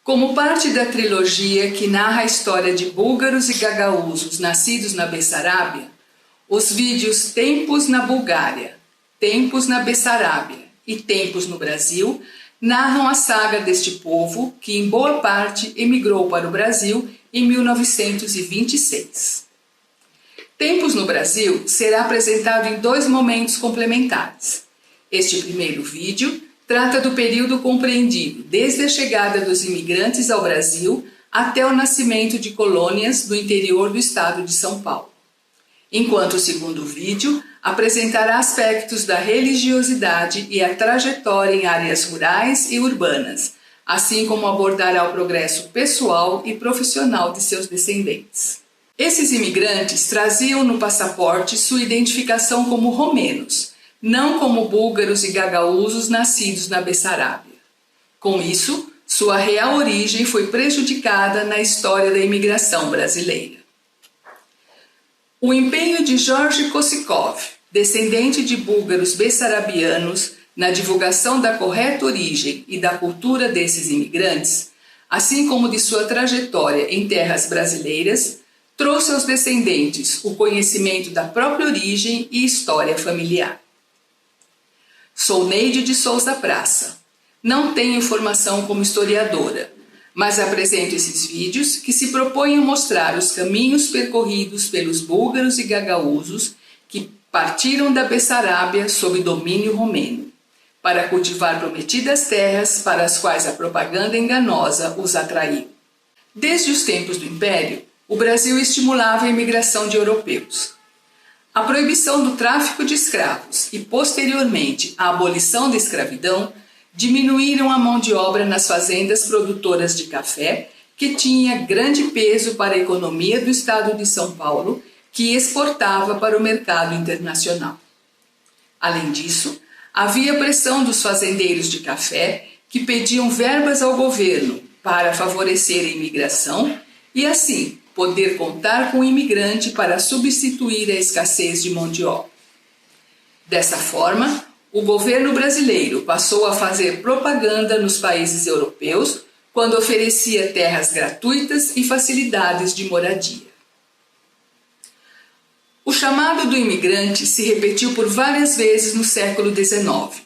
Como parte da trilogia que narra a história de búlgaros e gagaúzos nascidos na Bessarábia, os vídeos Tempos na Bulgária, Tempos na Bessarábia e Tempos no Brasil narram a saga deste povo que, em boa parte, emigrou para o Brasil em 1926. Tempos no Brasil será apresentado em 2 momentos complementares. Este primeiro vídeo trata do período compreendido desde a chegada dos imigrantes ao Brasil até o nascimento de colônias do interior do estado de São Paulo. Enquanto o segundo vídeo apresentará aspectos da religiosidade e a trajetória em áreas rurais e urbanas, assim como abordará o progresso pessoal e profissional de seus descendentes. Esses imigrantes traziam no passaporte sua identificação como romenos, não como búlgaros e gagaúzos nascidos na Bessarábia. Com isso, sua real origem foi prejudicada na história da imigração brasileira. O empenho de George Kosikov, descendente de búlgaros bessarabianos, na divulgação da correta origem e da cultura desses imigrantes, assim como de sua trajetória em terras brasileiras, trouxe aos descendentes o conhecimento da própria origem e história familiar. Sou Neide de Souza Praça. Não tenho formação como historiadora, mas apresento esses vídeos que se propõem a mostrar os caminhos percorridos pelos búlgaros e gagaúzos que partiram da Bessarábia sob domínio romeno, para cultivar prometidas terras para as quais a propaganda enganosa os atraiu. Desde os tempos do Império, o Brasil estimulava a imigração de europeus. A proibição do tráfico de escravos e, posteriormente, a abolição da escravidão diminuíram a mão de obra nas fazendas produtoras de café, que tinha grande peso para a economia do estado de São Paulo, que exportava para o mercado internacional. Além disso, havia pressão dos fazendeiros de café que pediam verbas ao governo para favorecer a imigração e, assim, poder contar com o imigrante para substituir a escassez de mão de obra. Dessa forma, o governo brasileiro passou a fazer propaganda nos países europeus quando oferecia terras gratuitas e facilidades de moradia. O chamado do imigrante se repetiu por várias vezes no século XIX.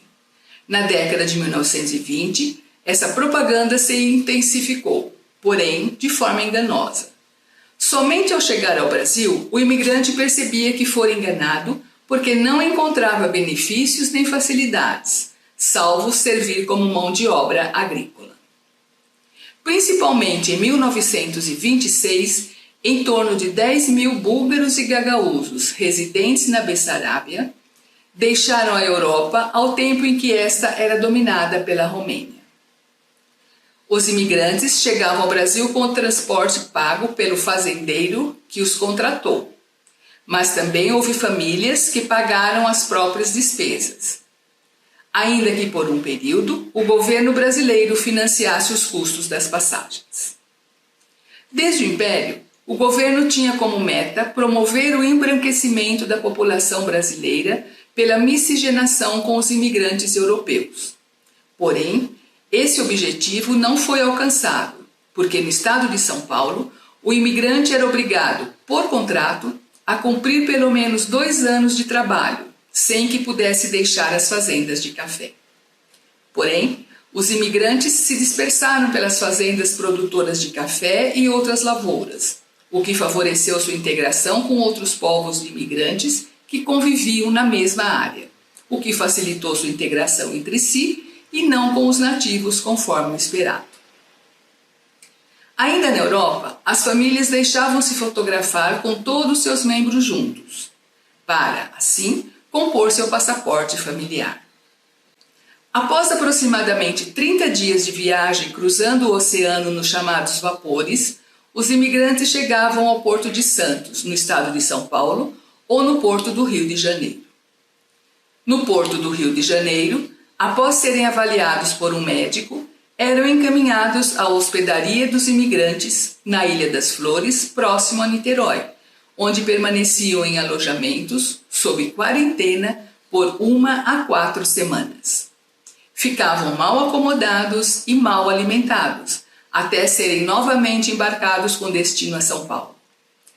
Na década de 1920, essa propaganda se intensificou, porém de forma enganosa. Somente ao chegar ao Brasil, o imigrante percebia que fora enganado porque não encontrava benefícios nem facilidades, salvo servir como mão de obra agrícola. Principalmente em 1926, em torno de 10 mil búlgaros e gagaúzos residentes na Bessarábia deixaram a Europa ao tempo em que esta era dominada pela Romênia. Os imigrantes chegavam ao Brasil com o transporte pago pelo fazendeiro que os contratou, mas também houve famílias que pagaram as próprias despesas, ainda que por um período o governo brasileiro financiasse os custos das passagens. Desde o Império, o governo tinha como meta promover o embranquecimento da população brasileira pela miscigenação com os imigrantes europeus. Porém, esse objetivo não foi alcançado, porque no estado de São Paulo, o imigrante era obrigado, por contrato, a cumprir pelo menos 2 anos de trabalho, sem que pudesse deixar as fazendas de café. Porém, os imigrantes se dispersaram pelas fazendas produtoras de café e outras lavouras, o que favoreceu sua integração com outros povos de imigrantes que conviviam na mesma área, o que facilitou sua integração entre si e não com os nativos conforme o esperado. Ainda na Europa, as famílias deixavam-se fotografar com todos seus membros juntos, para, assim, compor seu passaporte familiar. Após aproximadamente 30 dias de viagem cruzando o oceano nos chamados vapores, os imigrantes chegavam ao Porto de Santos, no estado de São Paulo, ou no Porto do Rio de Janeiro. No Porto do Rio de Janeiro, após serem avaliados por um médico, eram encaminhados à hospedaria dos imigrantes, na Ilha das Flores, próximo a Niterói, onde permaneciam em alojamentos, sob quarentena, por 1 a 4 semanas. Ficavam mal acomodados e mal alimentados, até serem novamente embarcados com destino a São Paulo.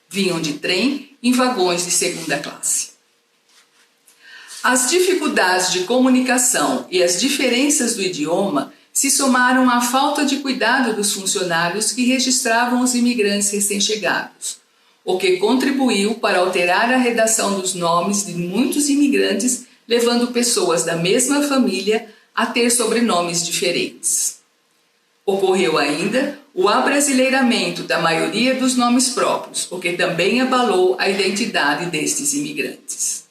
Vinham de trem em vagões de segunda classe. As dificuldades de comunicação e as diferenças do idioma se somaram à falta de cuidado dos funcionários que registravam os imigrantes recém-chegados, o que contribuiu para alterar a redação dos nomes de muitos imigrantes, levando pessoas da mesma família a ter sobrenomes diferentes. Ocorreu ainda o abrasileiramento da maioria dos nomes próprios, o que também abalou a identidade destes imigrantes.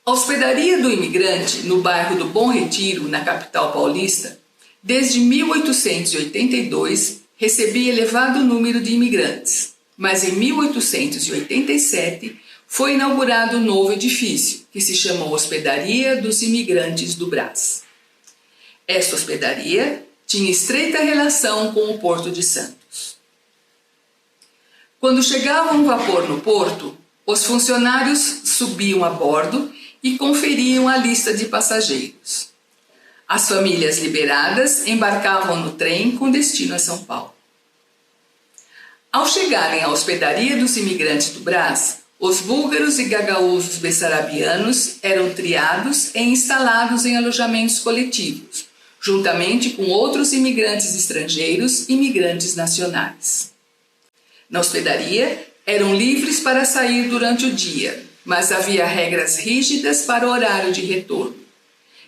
A hospedaria do imigrante, no bairro do Bom Retiro, na capital paulista, desde 1882 recebia elevado número de imigrantes, mas em 1887 foi inaugurado um novo edifício, que se chamou Hospedaria dos Imigrantes do Brás. Esta hospedaria tinha estreita relação com o Porto de Santos. Quando chegava um vapor no porto, os funcionários subiam a bordo e conferiam a lista de passageiros. As famílias liberadas embarcavam no trem com destino a São Paulo. Ao chegarem à hospedaria dos imigrantes do Brás, os búlgaros e gagaúzos bessarabianos eram triados e instalados em alojamentos coletivos, juntamente com outros imigrantes estrangeiros e imigrantes nacionais. Na hospedaria, eram livres para sair durante o dia, mas havia regras rígidas para o horário de retorno.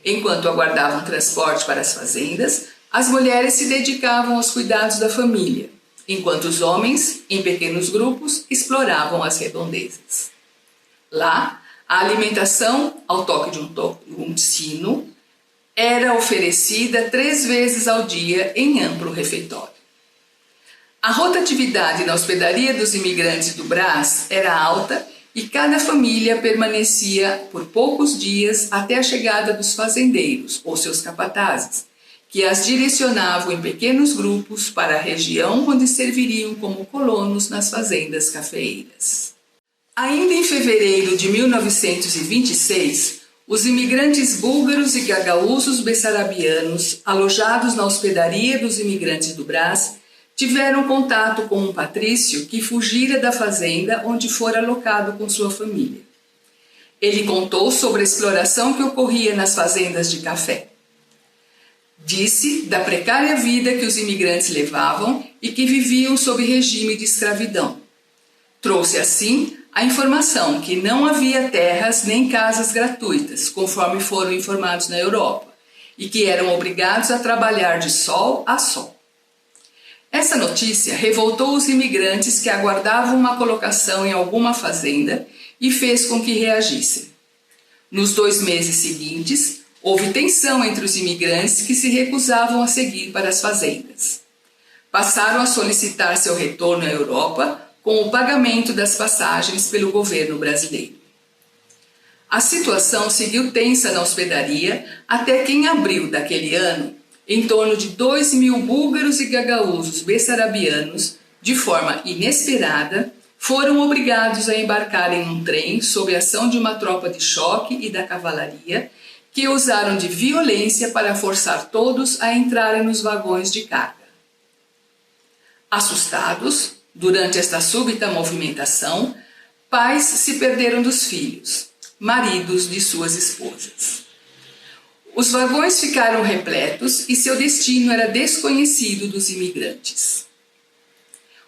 Enquanto aguardavam transporte para as fazendas, as mulheres se dedicavam aos cuidados da família, enquanto os homens, em pequenos grupos, exploravam as redondezas. Lá, a alimentação, ao toque de um sino, era oferecida 3 vezes ao dia em amplo refeitório. A rotatividade na hospedaria dos imigrantes do Brás era alta e cada família permanecia por poucos dias até a chegada dos fazendeiros ou seus capatazes, que as direcionavam em pequenos grupos para a região onde serviriam como colonos nas fazendas cafeeiras. Ainda em fevereiro de 1926, os imigrantes búlgaros e gagaúzos bessarabianos, alojados na hospedaria dos imigrantes do Brás, tiveram contato com um patrício que fugira da fazenda onde fora alocado com sua família. Ele contou sobre a exploração que ocorria nas fazendas de café. Disse da precária vida que os imigrantes levavam e que viviam sob regime de escravidão. Trouxe, assim, a informação que não havia terras nem casas gratuitas, conforme foram informados na Europa, e que eram obrigados a trabalhar de sol a sol. Essa notícia revoltou os imigrantes que aguardavam uma colocação em alguma fazenda e fez com que reagissem. Nos 2 meses seguintes, houve tensão entre os imigrantes que se recusavam a seguir para as fazendas. Passaram a solicitar seu retorno à Europa com o pagamento das passagens pelo governo brasileiro. A situação seguiu tensa na hospedaria até que em abril daquele ano, em torno de 2.000 búlgaros e gagaúzos bessarabianos, de forma inesperada, foram obrigados a embarcar em um trem sob a ação de uma tropa de choque e da cavalaria, que usaram de violência para forçar todos a entrarem nos vagões de carga. Assustados, durante esta súbita movimentação, pais se perderam dos filhos, maridos de suas esposas. Os vagões ficaram repletos e seu destino era desconhecido dos imigrantes.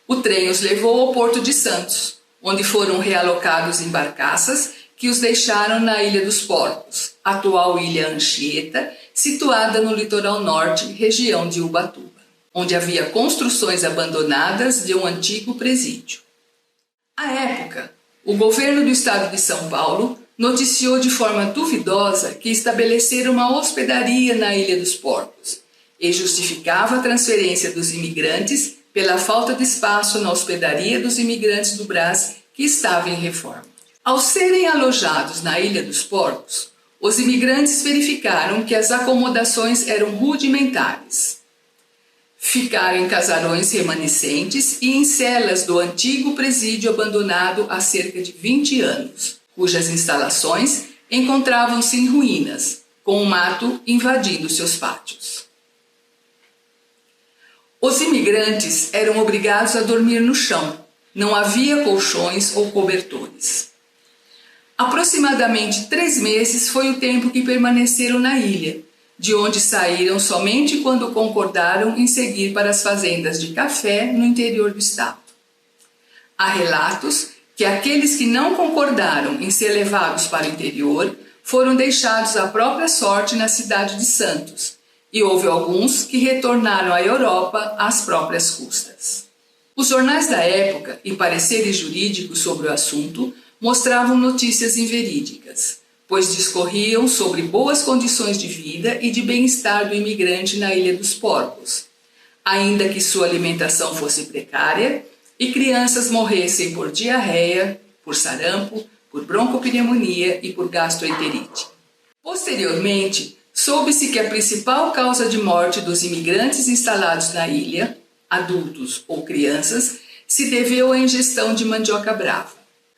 O trem os levou ao Porto de Santos, onde foram realocados em barcaças que os deixaram na Ilha dos Porcos, atual Ilha Anchieta, situada no litoral norte, região de Ubatuba, onde havia construções abandonadas de um antigo presídio. À época, o governo do estado de São Paulo noticiou de forma duvidosa que estabeleceram uma hospedaria na Ilha dos Porcos e justificava a transferência dos imigrantes pela falta de espaço na hospedaria dos imigrantes do Brás, que estava em reforma. Ao serem alojados na Ilha dos Porcos, os imigrantes verificaram que as acomodações eram rudimentares. Ficaram em casarões remanescentes e em celas do antigo presídio abandonado há cerca de 20 anos, cujas instalações encontravam-se em ruínas, com o mato invadindo seus pátios. Os imigrantes eram obrigados a dormir no chão, não havia colchões ou cobertores. Aproximadamente 3 meses foi o tempo que permaneceram na ilha, de onde saíram somente quando concordaram em seguir para as fazendas de café no interior do estado. Há relatos que aqueles que não concordaram em ser levados para o interior foram deixados à própria sorte na cidade de Santos, e houve alguns que retornaram à Europa às próprias custas. Os jornais da época e pareceres jurídicos sobre o assunto mostravam notícias inverídicas, pois discorriam sobre boas condições de vida e de bem-estar do imigrante na Ilha dos Porcos, ainda que sua alimentação fosse precária e crianças morressem por diarreia, por sarampo, por broncopneumonia e por gastroenterite. Posteriormente, soube-se que a principal causa de morte dos imigrantes instalados na ilha, adultos ou crianças, se deveu à ingestão de mandioca brava.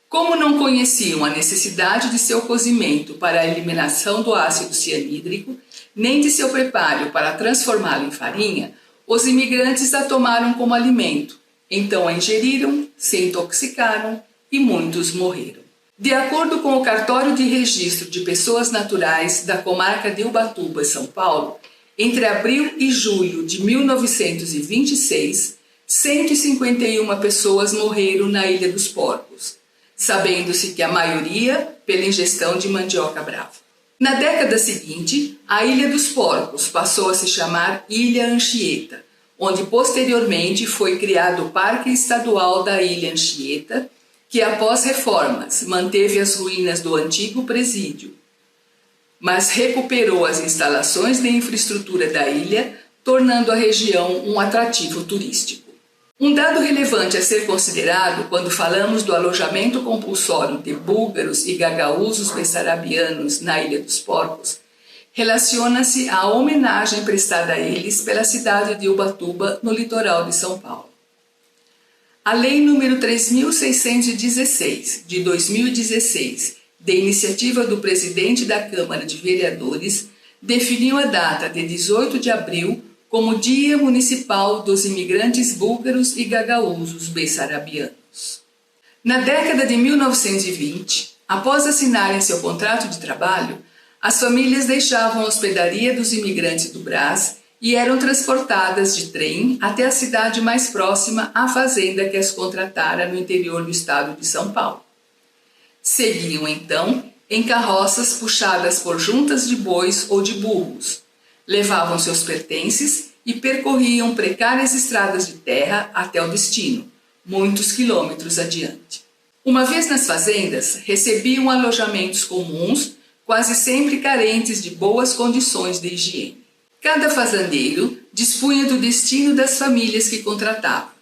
Como não conheciam a necessidade de seu cozimento para a eliminação do ácido cianídrico, nem de seu preparo para transformá-lo em farinha, os imigrantes a tomaram como alimento, então a ingeriram, se intoxicaram e muitos morreram. De acordo com o Cartório de Registro de Pessoas Naturais da comarca de Ubatuba, São Paulo, entre abril e julho de 1926, 151 pessoas morreram na Ilha dos Porcos, sabendo-se que a maioria pela ingestão de mandioca brava. Na década seguinte, a Ilha dos Porcos passou a se chamar Ilha Anchieta, onde posteriormente foi criado o Parque Estadual da Ilha Anchieta, que após reformas manteve as ruínas do antigo presídio, mas recuperou as instalações de infraestrutura da ilha, tornando a região um atrativo turístico. Um dado relevante a ser considerado quando falamos do alojamento compulsório de búlgaros e gagaúzos bessarabianos na Ilha dos Porcos relaciona-se à homenagem prestada a eles pela cidade de Ubatuba, no litoral de São Paulo. A Lei nº 3.616, de 2016, de iniciativa do presidente da Câmara de Vereadores, definiu a data de 18 de abril como Dia Municipal dos Imigrantes Búlgaros e Gagaúzos Bessarabianos. Na década de 1920, após assinarem seu contrato de trabalho, as famílias deixavam a hospedaria dos imigrantes do Brás e eram transportadas de trem até a cidade mais próxima à fazenda que as contratara no interior do estado de São Paulo. Seguiam, então, em carroças puxadas por juntas de bois ou de burros, levavam seus pertences e percorriam precárias estradas de terra até o destino, muitos quilômetros adiante. Uma vez nas fazendas, recebiam alojamentos comuns, quase sempre carentes de boas condições de higiene. Cada fazendeiro dispunha do destino das famílias que contratava.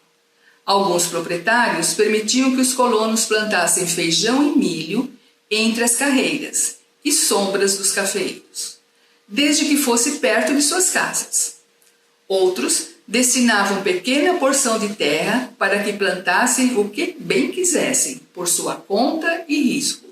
Alguns proprietários permitiam que os colonos plantassem feijão e milho entre as carreiras e sombras dos cafeeiros, desde que fosse perto de suas casas. Outros destinavam pequena porção de terra para que plantassem o que bem quisessem, por sua conta e risco,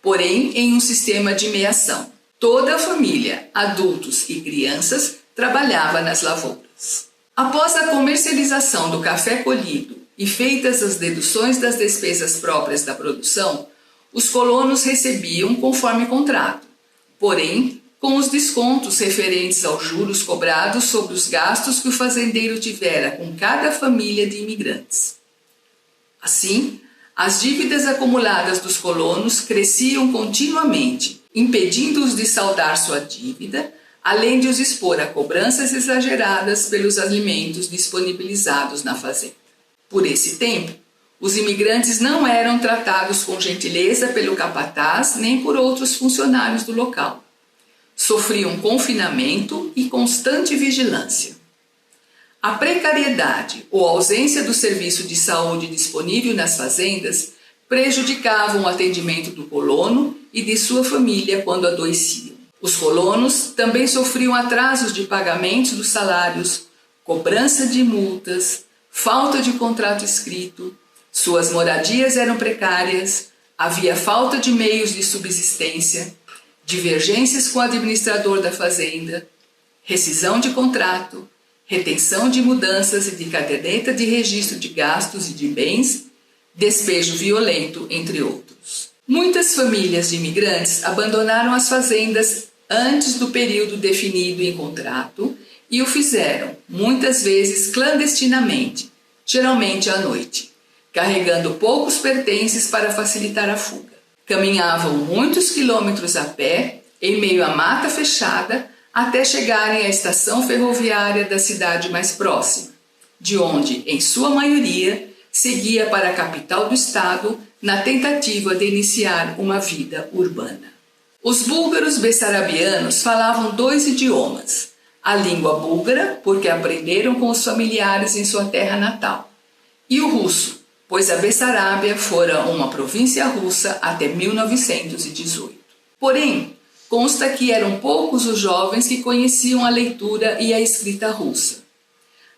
porém em um sistema de meação. Toda a família, adultos e crianças, trabalhava nas lavouras. Após a comercialização do café colhido e feitas as deduções das despesas próprias da produção, os colonos recebiam conforme contrato, porém com os descontos referentes aos juros cobrados sobre os gastos que o fazendeiro tivera com cada família de imigrantes. Assim, as dívidas acumuladas dos colonos cresciam continuamente, impedindo-os de saldar sua dívida, além de os expor a cobranças exageradas pelos alimentos disponibilizados na fazenda. Por esse tempo, os imigrantes não eram tratados com gentileza pelo capataz nem por outros funcionários do local. Sofriam confinamento e constante vigilância. A precariedade ou ausência do serviço de saúde disponível nas fazendas prejudicavam o atendimento do colono e de sua família quando adoeciam. Os colonos também sofriam atrasos de pagamentos dos salários, cobrança de multas, falta de contrato escrito, suas moradias eram precárias, havia falta de meios de subsistência, divergências com o administrador da fazenda, rescisão de contrato, retenção de mudanças e de caderneta de registro de gastos e de bens, despejo violento, entre outros. Muitas famílias de imigrantes abandonaram as fazendas antes do período definido em contrato e o fizeram, muitas vezes clandestinamente, geralmente à noite, carregando poucos pertences para facilitar a fuga. Caminhavam muitos quilômetros a pé, em meio à mata fechada, até chegarem à estação ferroviária da cidade mais próxima, de onde, em sua maioria, seguia para a capital do estado na tentativa de iniciar uma vida urbana. Os búlgaros bessarabianos falavam 2 idiomas, a língua búlgara, porque aprenderam com os familiares em sua terra natal, e o russo, pois a Bessarábia fora uma província russa até 1918. Porém, consta que eram poucos os jovens que conheciam a leitura e a escrita russa.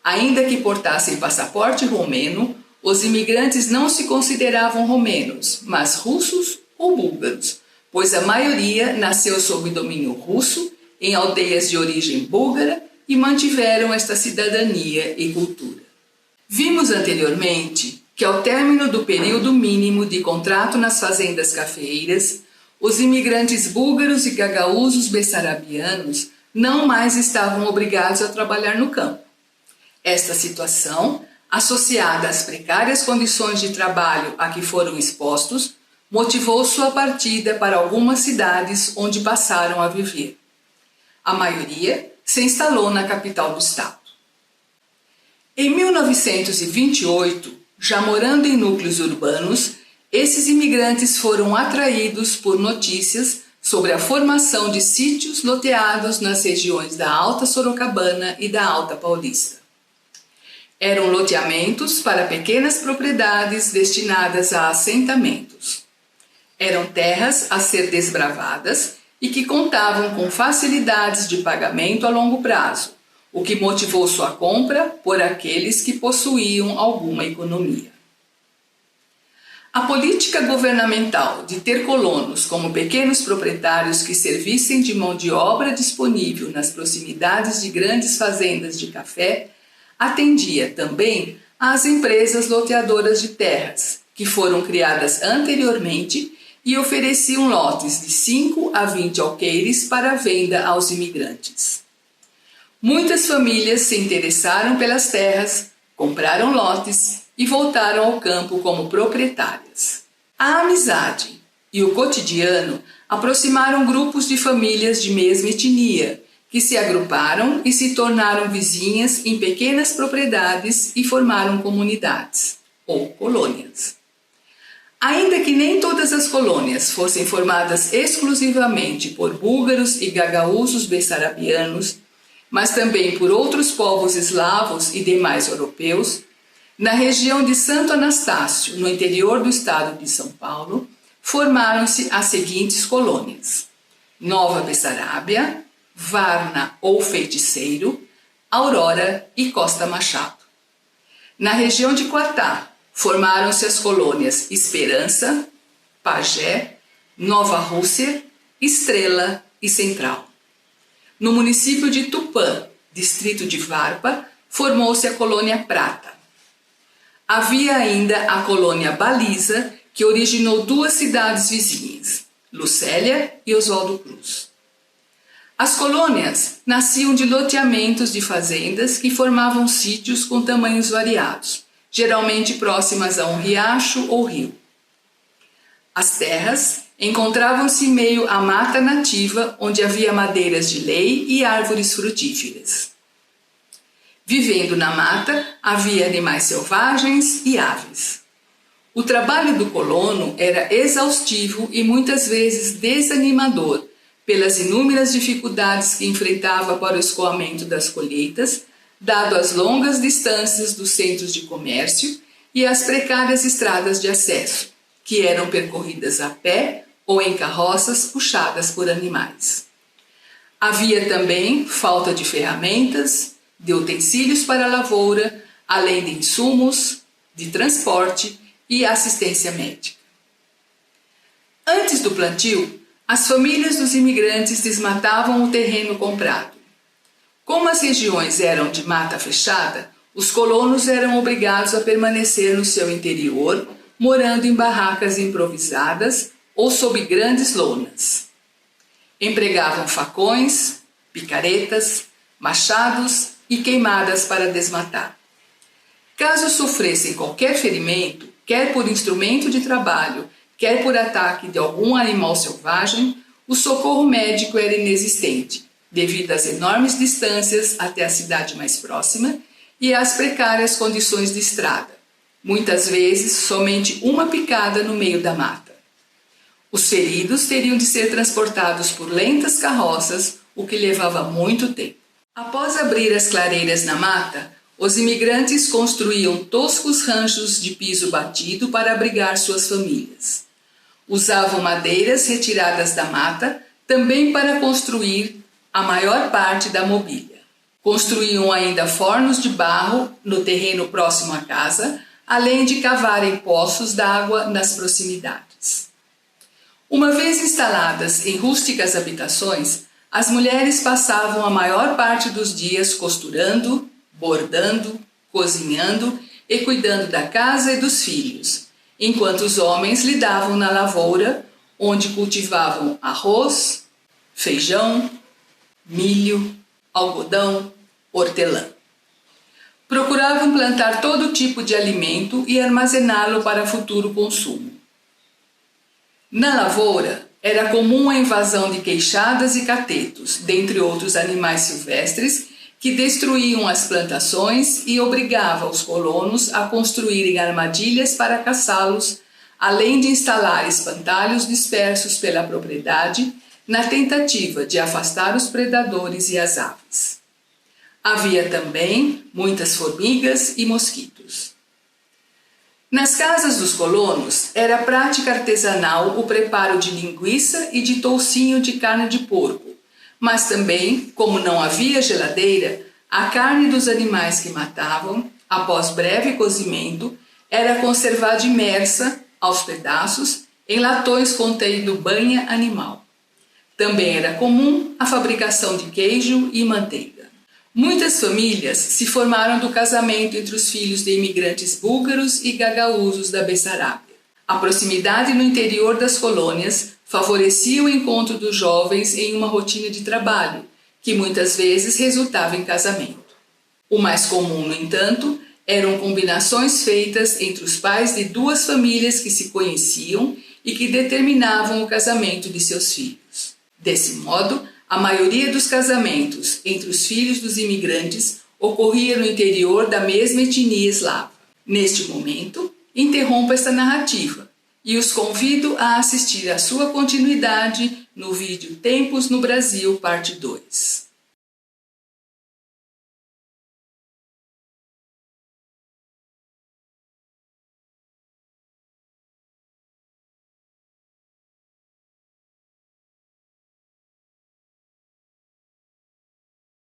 Ainda que portassem passaporte romeno, os imigrantes não se consideravam romenos, mas russos ou búlgaros, pois a maioria nasceu sob domínio russo, em aldeias de origem búlgara, e mantiveram esta cidadania e cultura. Vimos anteriormente que, ao término do período mínimo de contrato nas fazendas cafeeiras, os imigrantes búlgaros e gagaúzos bessarabianos não mais estavam obrigados a trabalhar no campo. Esta situação, associada às precárias condições de trabalho a que foram expostos, motivou sua partida para algumas cidades onde passaram a viver. A maioria se instalou na capital do estado. Em 1928, já morando em núcleos urbanos, esses imigrantes foram atraídos por notícias sobre a formação de sítios loteados nas regiões da Alta Sorocabana e da Alta Paulista. Eram loteamentos para pequenas propriedades destinadas a assentamentos. Eram terras a ser desbravadas e que contavam com facilidades de pagamento a longo prazo, o que motivou sua compra por aqueles que possuíam alguma economia. A política governamental de ter colonos como pequenos proprietários que servissem de mão de obra disponível nas proximidades de grandes fazendas de café atendia também às empresas loteadoras de terras, que foram criadas anteriormente e ofereciam lotes de 5 a 20 alqueires para venda aos imigrantes. Muitas famílias se interessaram pelas terras, compraram lotes e voltaram ao campo como proprietárias. A amizade e o cotidiano aproximaram grupos de famílias de mesma etnia, que se agruparam e se tornaram vizinhas em pequenas propriedades e formaram comunidades, ou colônias. Ainda que nem todas as colônias fossem formadas exclusivamente por búlgaros e gagaúzos bessarabianos, mas também por outros povos eslavos e demais europeus, na região de Santo Anastácio, no interior do estado de São Paulo, formaram-se as seguintes colônias: Nova Bessarábia, Varna ou Feiticeiro, Aurora e Costa Machado. Na região de Quatá, formaram-se as colônias Esperança, Pajé, Nova Rússia, Estrela e Central. No município de Tupã, distrito de Varpa, formou-se a colônia Prata. Havia ainda a colônia Baliza, que originou 2 cidades vizinhas, Lucélia e Oswaldo Cruz. As colônias nasciam de loteamentos de fazendas que formavam sítios com tamanhos variados, geralmente próximas a um riacho ou rio. As terras encontravam-se em meio à mata nativa, onde havia madeiras de lei e árvores frutíferas. Vivendo na mata, havia animais selvagens e aves. O trabalho do colono era exaustivo e muitas vezes desanimador, pelas inúmeras dificuldades que enfrentava para o escoamento das colheitas, dado as longas distâncias dos centros de comércio e as precárias estradas de acesso, que eram percorridas a pé ou em carroças puxadas por animais. Havia também falta de ferramentas, de utensílios para a lavoura, além de insumos, de transporte e assistência médica. Antes do plantio, as famílias dos imigrantes desmatavam o terreno comprado. Como as regiões eram de mata fechada, os colonos eram obrigados a permanecer no seu interior, morando em barracas improvisadas ou sob grandes lonas. Empregavam facões, picaretas, machados e queimadas para desmatar. Caso sofressem qualquer ferimento, quer por instrumento de trabalho, quer por ataque de algum animal selvagem, o socorro médico era inexistente, devido às enormes distâncias até a cidade mais próxima e às precárias condições de estrada, muitas vezes somente uma picada no meio da mata. Os feridos teriam de ser transportados por lentas carroças, o que levava muito tempo. Após abrir as clareiras na mata, os imigrantes construíam toscos ranchos de piso batido para abrigar suas famílias. Usavam madeiras retiradas da mata também para construir a maior parte da mobília. Construíam ainda fornos de barro no terreno próximo à casa, além de cavarem poços d'água nas proximidades. Uma vez instaladas em rústicas habitações, as mulheres passavam a maior parte dos dias costurando, bordando, cozinhando e cuidando da casa e dos filhos, enquanto os homens lidavam na lavoura, onde cultivavam arroz, feijão, milho, algodão, hortelã. Procuravam plantar todo tipo de alimento e armazená-lo para futuro consumo. Na lavoura, era comum a invasão de queixadas e catetos, dentre outros animais silvestres, que destruíam as plantações e obrigavam os colonos a construírem armadilhas para caçá-los, além de instalar espantalhos dispersos pela propriedade, na tentativa de afastar os predadores e as aves. Havia também muitas formigas e mosquitos. Nas casas dos colonos, era prática artesanal o preparo de linguiça e de toucinho de carne de porco, mas também, como não havia geladeira, a carne dos animais que matavam, após breve cozimento, era conservada imersa, aos pedaços, em latões contendo banha animal. Também era comum a fabricação de queijo e manteiga. Muitas famílias se formaram do casamento entre os filhos de imigrantes búlgaros e gagaúzos da Bessarábia. A proximidade no interior das colônias favorecia o encontro dos jovens em uma rotina de trabalho, que muitas vezes resultava em casamento. O mais comum, no entanto, eram combinações feitas entre os pais de duas famílias que se conheciam e que determinavam o casamento de seus filhos. Desse modo, a maioria dos casamentos entre os filhos dos imigrantes ocorria no interior da mesma etnia eslava. Neste momento, interrompo esta narrativa e os convido a assistir à sua continuidade no vídeo Tempos no Brasil, parte 2.